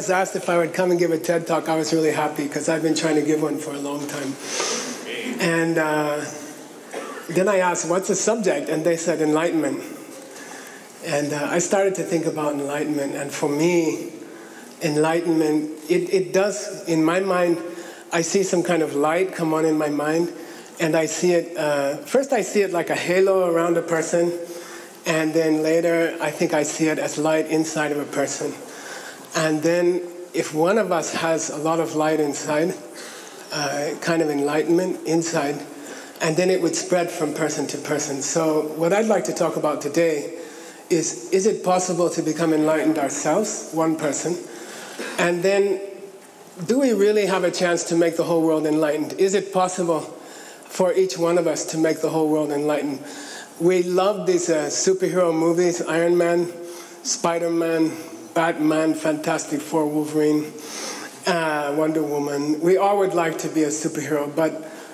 was asked if I would come and give a TED Talk, I was really happy because I've been trying to give one for a long time. And then I asked, what's the subject? And they said enlightenment. And I started to think about enlightenment. And for me, enlightenment, it does, in my mind, I see some kind of light come on in my mind. And I see it, first I see it like a halo around a person. And then later, I think I see it as light inside of a person. And then if one of us has a lot of light inside, kind of enlightenment inside, and then it would spread from person to person. So what I'd like to talk about today is it possible to become enlightened ourselves, one person? And then, do we really have a chance to make the whole world enlightened? Is it possible for each one of us to make the whole world enlightened? We love these superhero movies, Iron Man, Spider-Man, Batman, Fantastic Four, Wolverine, Wonder Woman. We all would like to be a superhero, but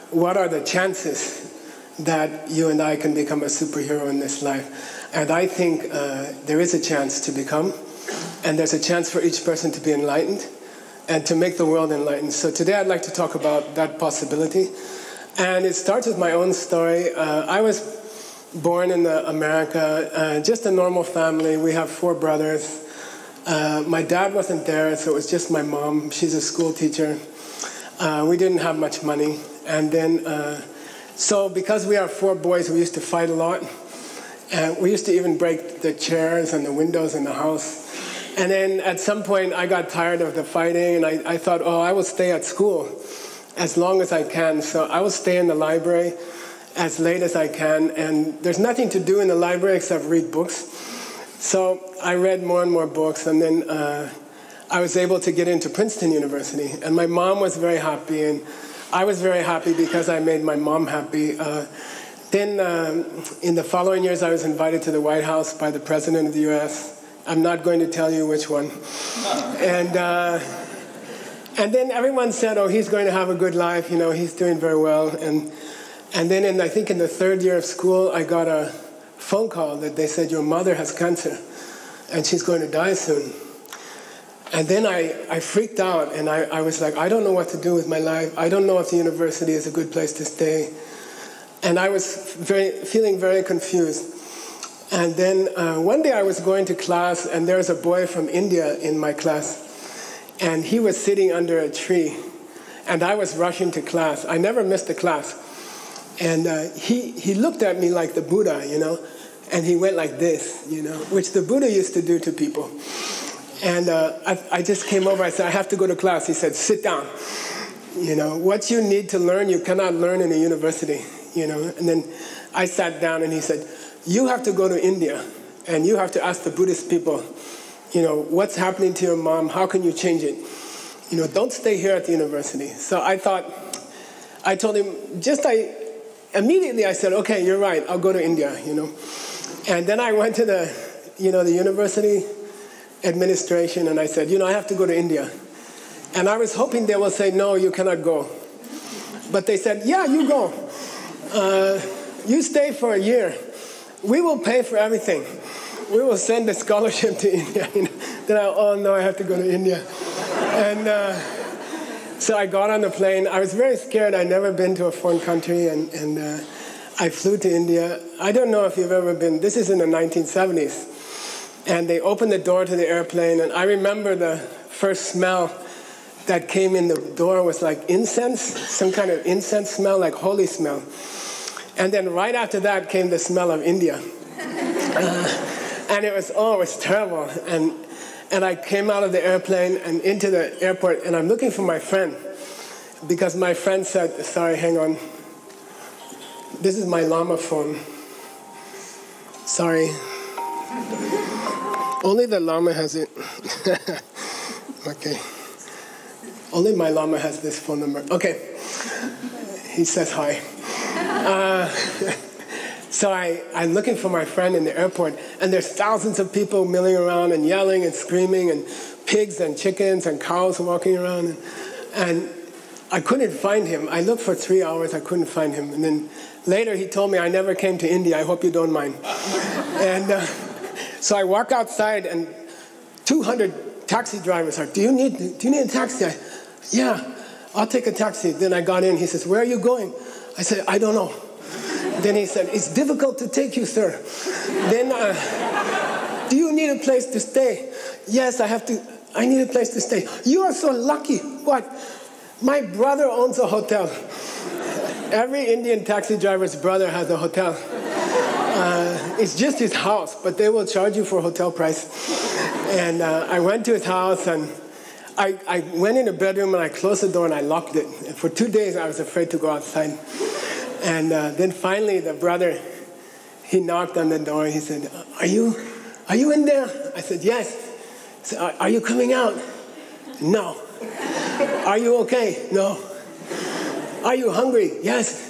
what are the chances that you and I can become a superhero in this life? And I think there is a chance to become, and there's a chance for each person to be enlightened and to make the world enlightened. So today I'd like to talk about that possibility. And it starts with my own story. I was born in America, just a normal family. We have 4 brothers. My dad wasn't there, so it was just my mom. She's a school teacher. We didn't have much money. And then, so because we are 4 boys, we used to fight a lot. And we used to even break the chairs and the windows in the house. And then at some point, I got tired of the fighting, and I thought, oh, I will stay at school as long as I can. So I will stay in the library as late as I can, and there's nothing to do in the library except read books. So I read more and more books, and then I was able to get into Princeton University. And my mom was very happy, and I was very happy because I made my mom happy. Then in the following years, I was invited to the White House by the President of the US. I'm not going to tell you which one. And then everyone said, oh, he's going to have a good life, you know, he's doing very well. And then I think in the 3rd year of school, I got a phone call that they said, your mother has cancer, and she's going to die soon. And then I freaked out, and I was like, I don't know what to do with my life. I don't know if the university is a good place to stay. And I was feeling very confused. And then one day I was going to class, and there was a boy from India in my class. And he was sitting under a tree. And I was rushing to class. I never missed a class. And he looked at me like the Buddha, you know. And he went like this, you know, which the Buddha used to do to people. And I just came over. I said, I have to go to class. He said, sit down. You know, what you need to learn, you cannot learn in a university, you know. And then I sat down, and he said, you have to go to India, and you have to ask the Buddhist people, you know, what's happening to your mom? How can you change it? You know, don't stay here at the university. So I told him, immediately I said, okay, you're right, I'll go to India, you know. And then I went to the university administration, and I said, you know, I have to go to India. And I was hoping they will say, no, you cannot go. But they said, yeah, you go. You stay for a year. We will pay for everything. We will send a scholarship to India. Then oh no, I have to go to India. And so I got on the plane. I was very scared. I'd never been to a foreign country, and I flew to India. I don't know if you've ever been. This is in the 1970s. And they opened the door to the airplane, and I remember the first smell that came in the door was like incense, some kind of incense smell, like holy smell. And then right after that came the smell of India. And it was terrible. And I came out of the airplane and into the airport, and I'm looking for my friend, because my friend said, sorry, hang on. This is my Lama phone. Sorry. Only the Lama has it. Okay. Only my Lama has this phone number. Okay. He says hi. So I'm looking for my friend in the airport, and there's thousands of people milling around and yelling and screaming, and pigs and chickens and cows walking around. And I couldn't find him. I looked for 3 hours. I couldn't find him. And then later he told me, I never came to India. I hope you don't mind. And so I walk outside, and 200 taxi drivers are, do you need a taxi? Yeah, I'll take a taxi. Then I got in. He says, where are you going? I said, I don't know. Then he said, it's difficult to take you, sir. Then, do you need a place to stay? Yes, I need a place to stay. You are so lucky. What? My brother owns a hotel. Every Indian taxi driver's brother has a hotel. It's just his house, but they will charge you for hotel price. And I went to his house, and I went in the bedroom, and I closed the door, and I locked it. And for 2 days, I was afraid to go outside. And then finally, the brother, he knocked on the door. He said, are you in there? I said, yes. He said, are you coming out? No. Are you okay? No. Are you hungry? Yes.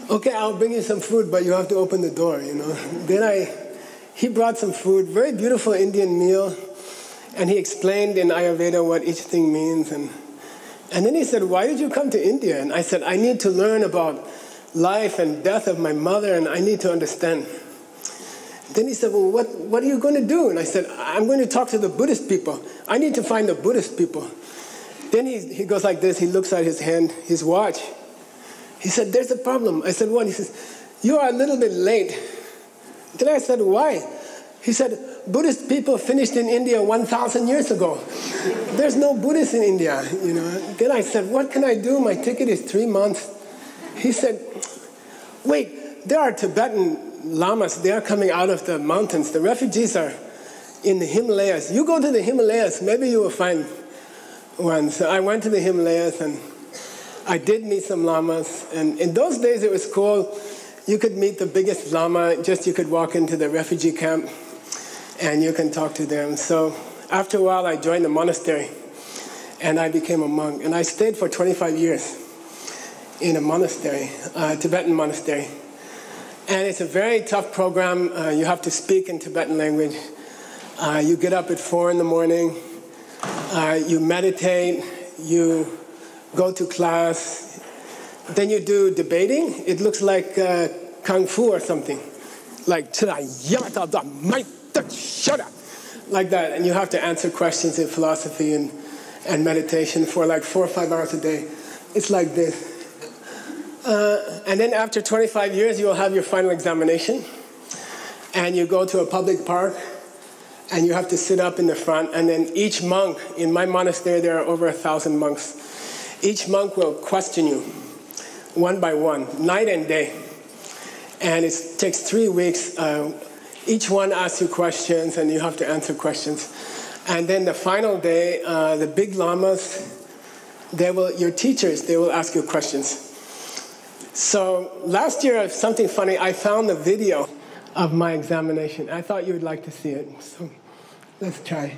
Okay, I'll bring you some food, but you have to open the door, you know. Then he brought some food, very beautiful Indian meal, and he explained in Ayurveda what each thing means. And then he said, why did you come to India? And I said, I need to learn about life and death of my mother, and I need to understand. Then he said, well, what are you going to do? And I said, I'm going to talk to the Buddhist people. I need to find the Buddhist people. Then he goes like this. He looks at his hand, his watch. He said, there's a problem. I said, what? He says, you are a little bit late. Then I said, why? He said, Buddhist people finished in India 1,000 years ago. There's no Buddhists in India, you know. Then I said, what can I do? My ticket is 3 months. He said, wait, there are Tibetan lamas. They are coming out of the mountains. The refugees are in the Himalayas. You go to the Himalayas, maybe you will find one. So I went to the Himalayas, and I did meet some lamas. And in those days, it was cool. You could meet the biggest lama. Just you could walk into the refugee camp, and you can talk to them. So after a while, I joined the monastery, and I became a monk. And I stayed for 25 years in a monastery, a Tibetan monastery. And it's a very tough program. You have to speak in Tibetan language. You get up at 4 in the morning. You meditate. You go to class. Then you do debating. It looks like Kung Fu or something. Like, like that. And you have to answer questions in philosophy and meditation for like 4 or 5 hours a day. It's like this. And then after 25 years, you will have your final examination. And you go to a public park, and you have to sit up in the front. And then each monk, in my monastery, there are over 1,000 monks. Each monk will question you, one by one, night and day. And it takes 3 weeks. Each one asks you questions, and you have to answer questions. And then the final day, the big lamas, your teachers, they will ask you questions. So last year, something funny, I found a video of my examination. I thought you would like to see it. So let's try.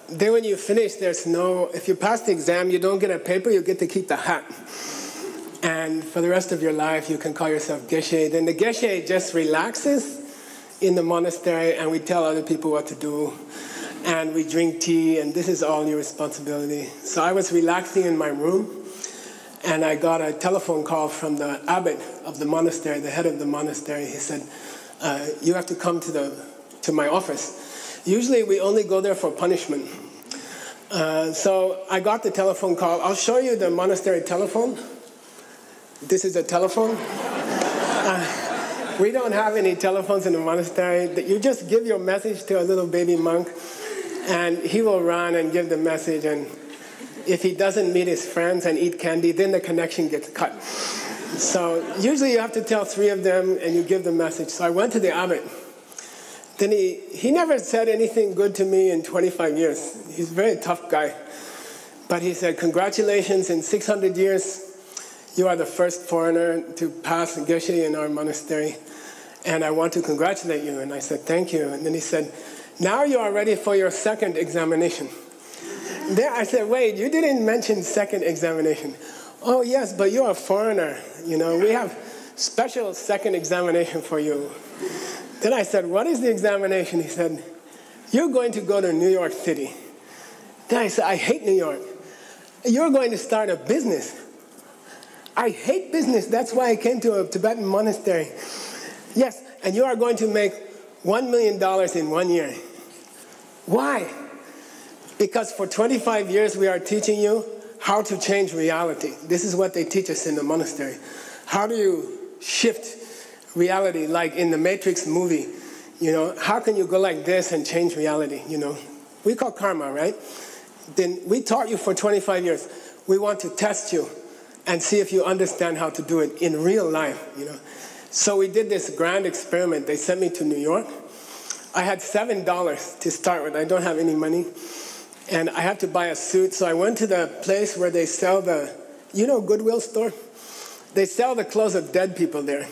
Then when you finish, if you pass the exam, you don't get a paper, you get to keep the hat. And for the rest of your life, you can call yourself Geshe. Then the Geshe just relaxes in the monastery, and we tell other people what to do. And we drink tea, and this is all your responsibility. So I was relaxing in my room, and I got a telephone call from the abbot of the monastery, the head of the monastery. He said, you have to come to my office. Usually we only go there for punishment. So I got the telephone call. I'll show you the monastery telephone. This is a telephone. We don't have any telephones in the monastery. You just give your message to a little baby monk, and he will run and give the message. And if he doesn't meet his friends and eat candy, then the connection gets cut. So usually you have to tell 3 of them, and you give the message. So I went to the abbot. Then he never said anything good to me in 25 years. He's a very tough guy. But he said, congratulations, in 600 years, you are the first foreigner to pass Geshe in our monastery. And I want to congratulate you. And I said, thank you. And then he said, now you are ready for your second examination. Then I said, wait, you didn't mention second examination. Oh, yes, but you're a foreigner. You know, we have special second examination for you. Then I said, what is the examination? He said, you're going to go to New York City. Then I said, I hate New York. You're going to start a business. I hate business. That's why I came to a Tibetan monastery. Yes, and you are going to make $1 million in 1 year. Why? Because for 25 years we are teaching you how to change reality. This is what they teach us in the monastery. How do you shift reality, like in the Matrix movie? You know, how can you go like this and change reality? You know, we call karma, right? Then we taught you for 25 years. We want to test you and see if you understand how to do it in real life, you know. So we did this grand experiment. They sent me to New York. I had $7 to start with. I don't have any money. And I had to buy a suit. So I went to the place where they sell the, you know, Goodwill store? They sell the clothes of dead people there.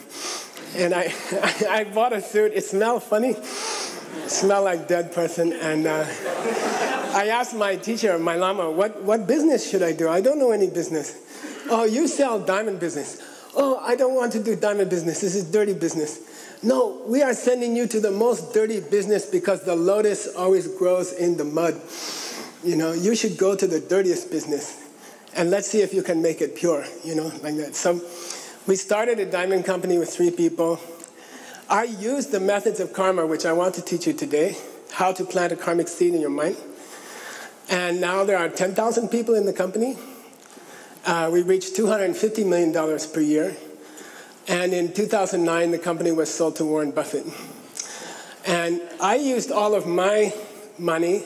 And I bought a suit. It smelled funny. It smelled like dead person. And I asked my teacher, my lama, what business should I do? I don't know any business. Oh, you sell diamond business. Oh, I don't want to do diamond business. This is dirty business. No, we are sending you to the most dirty business because the lotus always grows in the mud. You know, you should go to the dirtiest business. And let's see if you can make it pure, you know, like that. So we started a diamond company with 3 people. I used the methods of karma, which I want to teach you today, how to plant a karmic seed in your mind. And now there are 10,000 people in the company. We reached $250 million per year. And in 2009, the company was sold to Warren Buffett. And I used all of my money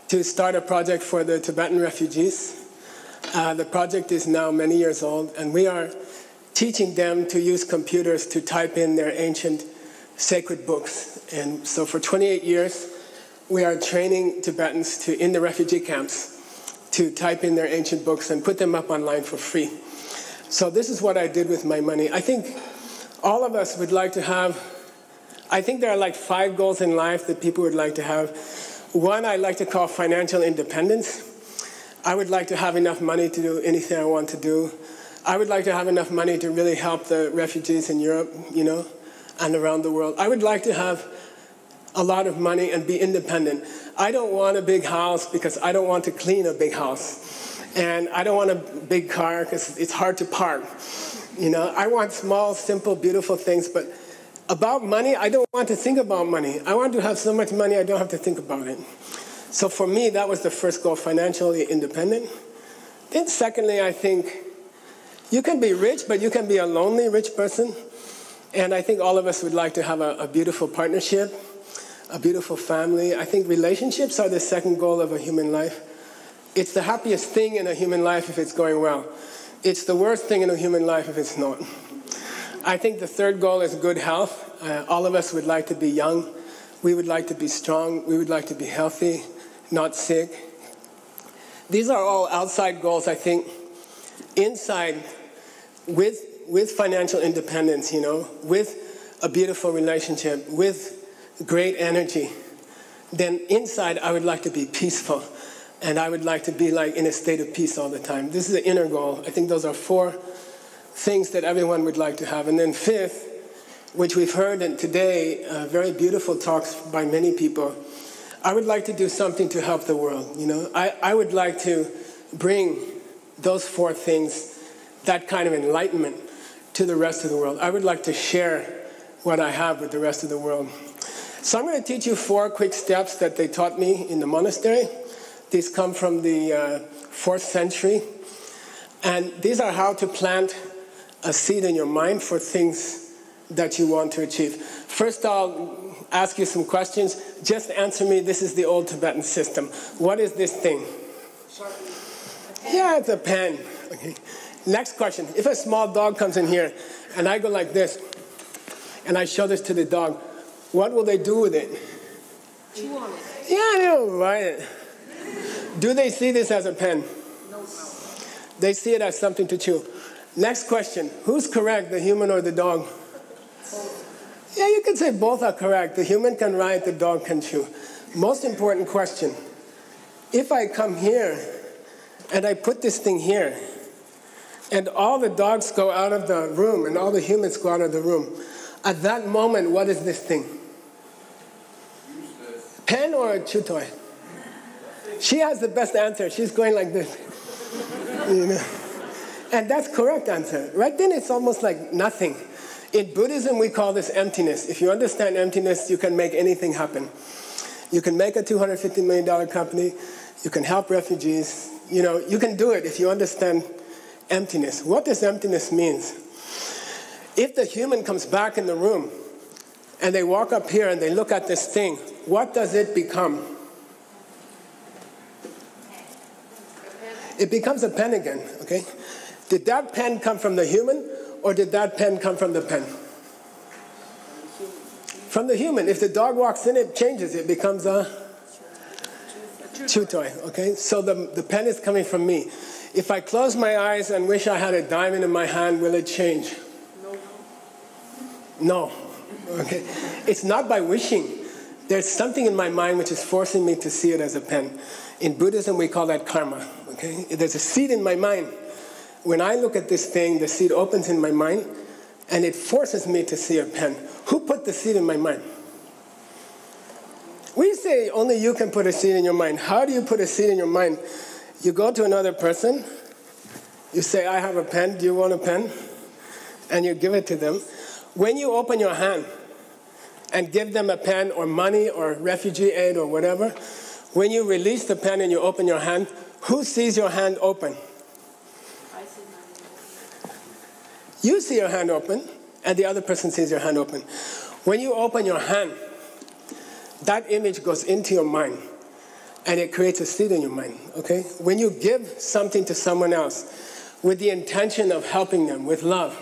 to start a project for the Tibetan refugees. The project is now many years old, and we are teaching them to use computers to type in their ancient sacred books. And so for 28 years, we are training Tibetans in the refugee camps to type in their ancient books and put them up online for free. So this is what I did with my money. I think all of us would like to have, I think there are like 5 goals in life that people would like to have. One I like to call financial independence. I would like to have enough money to do anything I want to do. I would like to have enough money to really help the refugees in Europe, you know, and around the world. I would like to have a lot of money and be independent. I don't want a big house because I don't want to clean a big house. And I don't want a big car because it's hard to park. You know, I want small, simple, beautiful things. But about money, I don't want to think about money. I want to have so much money I don't have to think about it. So for me, that was the first goal, financially independent. Then secondly, I think you can be rich, but you can be a lonely rich person. And I think all of us would like to have a beautiful partnership, a beautiful family. I think relationships are the second goal of a human life. It's the happiest thing in a human life if it's going well. It's the worst thing in a human life if it's not. I think the third goal is good health. All of us would like to be young. We would like to be strong. We would like to be healthy, not sick. These are all outside goals, I think. Inside, with financial independence, you know, with a beautiful relationship, with great energy, then inside I would like to be peaceful. And I would like to be like in a state of peace all the time. This is the inner goal. I think those are 4 things that everyone would like to have. And then 5th, which we've heard today, very beautiful talks by many people, I would like to do something to help the world. You know, I would like to bring those 4 things, that kind of enlightenment, to the rest of the world. I would like to share what I have with the rest of the world. So I'm going to teach you 4 quick steps that they taught me in the monastery. These come from the 4th century. And these are how to plant a seed in your mind for things that you want to achieve. First, I'll ask you some questions. Just answer me. This is the old Tibetan system. What is this thing? Yeah, it's a pen. Okay. Next question. If a small dog comes in here and I go like this and I show this to the dog, what will they do with it? Chew on it. Yeah, they'll bite it. Do they see this as a pen? No. They see it as something to chew. Next question. Who's correct, the human or the dog? Both. Yeah, you can say both are correct. The human can write, the dog can chew. Most important question. If I come here and I put this thing here, and all the dogs go out of the room and all the humans go out of the room, at that moment, what is this thing? Pen or a chew toy? She has the best answer. She's going like this. You know? And that's correct answer. Right then, it's almost like nothing. In Buddhism, we call this emptiness. If you understand emptiness, you can make anything happen. You can make a $250 million company. You can help refugees. You know, you can do it if you understand emptiness. What does emptiness mean? If the human comes back in the room and they walk up here and they look at this thing, what does it become? It becomes a pen again, okay? Did that pen come from the human or did that pen come from the pen? From the human. If the dog walks in, it changes. It becomes a chew toy, okay? So the pen is coming from me. If I close my eyes and wish I had a diamond in my hand, will it change? No. Okay. It's not by wishing. There's something in my mind which is forcing me to see it as a pen. In Buddhism, we call that karma. Okay. There's a seed in my mind. When I look at this thing, the seed opens in my mind, and it forces me to see a pen. Who put the seed in my mind? We say only you can put a seed in your mind. How do you put a seed in your mind? You go to another person. You say, I have a pen. Do you want a pen? And you give it to them. When you open your hand and give them a pen or money or refugee aid or whatever, when you release the pen and you open your hand, who sees your hand open? I see mine. You see your hand open, and the other person sees your hand open. When you open your hand, that image goes into your mind, and it creates a seed in your mind, okay? When you give something to someone else with the intention of helping them, with love,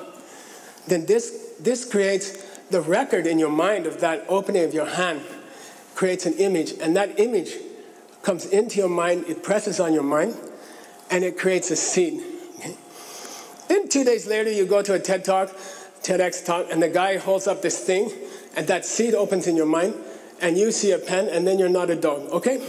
then this creates the record in your mind of that opening of your hand, creates an image, and that image comes into your mind, it presses on your mind, and it creates a seed. Okay? Then 2 days later, you go to a TED Talk, TEDx talk, and the guy holds up this thing, and that seed opens in your mind, and you see a pen, and then you're not a dog, okay?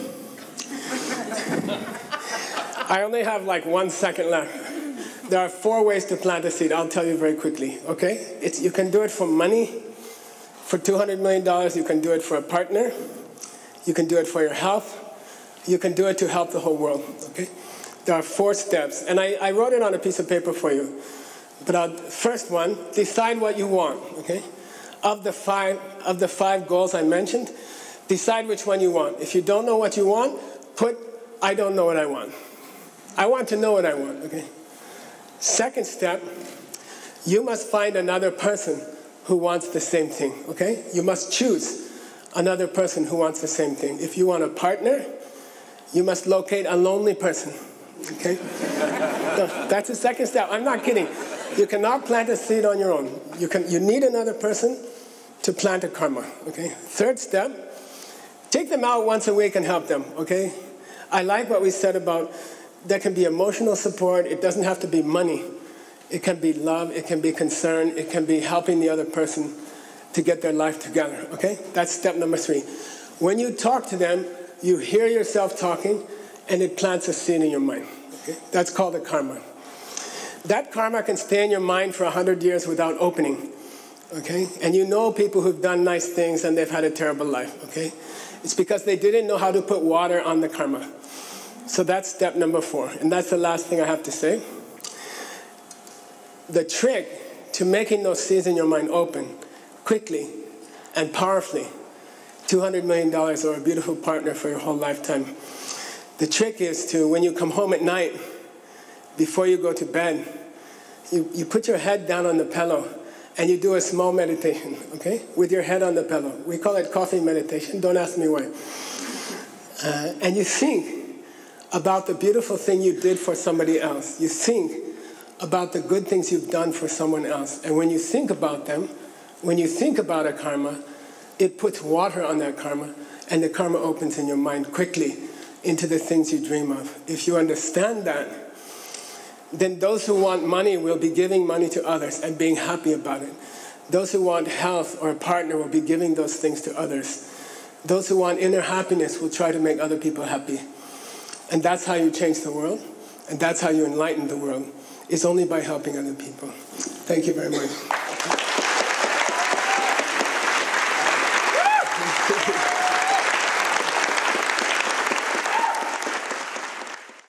I only have like 1 second left. There are 4 ways to plant a seed. I'll tell you very quickly, okay? You can do it for money. For $200 million, you can do it for a partner. You can do it for your health. You can do it to help the whole world, okay? There are 4 steps. And I wrote it on a piece of paper for you. But first one, decide what you want, okay? Of the five goals I mentioned, decide which one you want. If you don't know what you want, put, I don't know what I want. I want to know what I want, okay? Second step, you must find another person who wants the same thing, okay? You must choose another person who wants the same thing. If you want a partner, you must locate a lonely person, okay? No, that's the second step. I'm not kidding. You cannot plant a seed on your own. You need another person to plant a karma, okay? Third step, take them out once a week and help them, okay? I like what we said about there can be emotional support. It doesn't have to be money. It can be love. It can be concern. It can be helping the other person to get their life together, okay? That's step number 3. When you talk to them, you hear yourself talking, and it plants a seed in your mind, okay? That's called a karma. That karma can stay in your mind for 100 years without opening, okay? And you know people who've done nice things and they've had a terrible life, okay? It's because they didn't know how to put water on the karma. So that's step number 4, and that's the last thing I have to say. The trick to making those seeds in your mind open quickly and powerfully, $200 million or a beautiful partner for your whole lifetime. The trick is to, when you come home at night, before you go to bed, you put your head down on the pillow and you do a small meditation, okay? With your head on the pillow. We call it coffee meditation. Don't ask me why. And you think about the beautiful thing you did for somebody else. You think about the good things you've done for someone else. And when you think about them, when you think about a karma, it puts water on that karma, and the karma opens in your mind quickly into the things you dream of. If you understand that, then those who want money will be giving money to others and being happy about it. Those who want health or a partner will be giving those things to others. Those who want inner happiness will try to make other people happy. And that's how you change the world, and that's how you enlighten the world. It's only by helping other people. Thank you very much.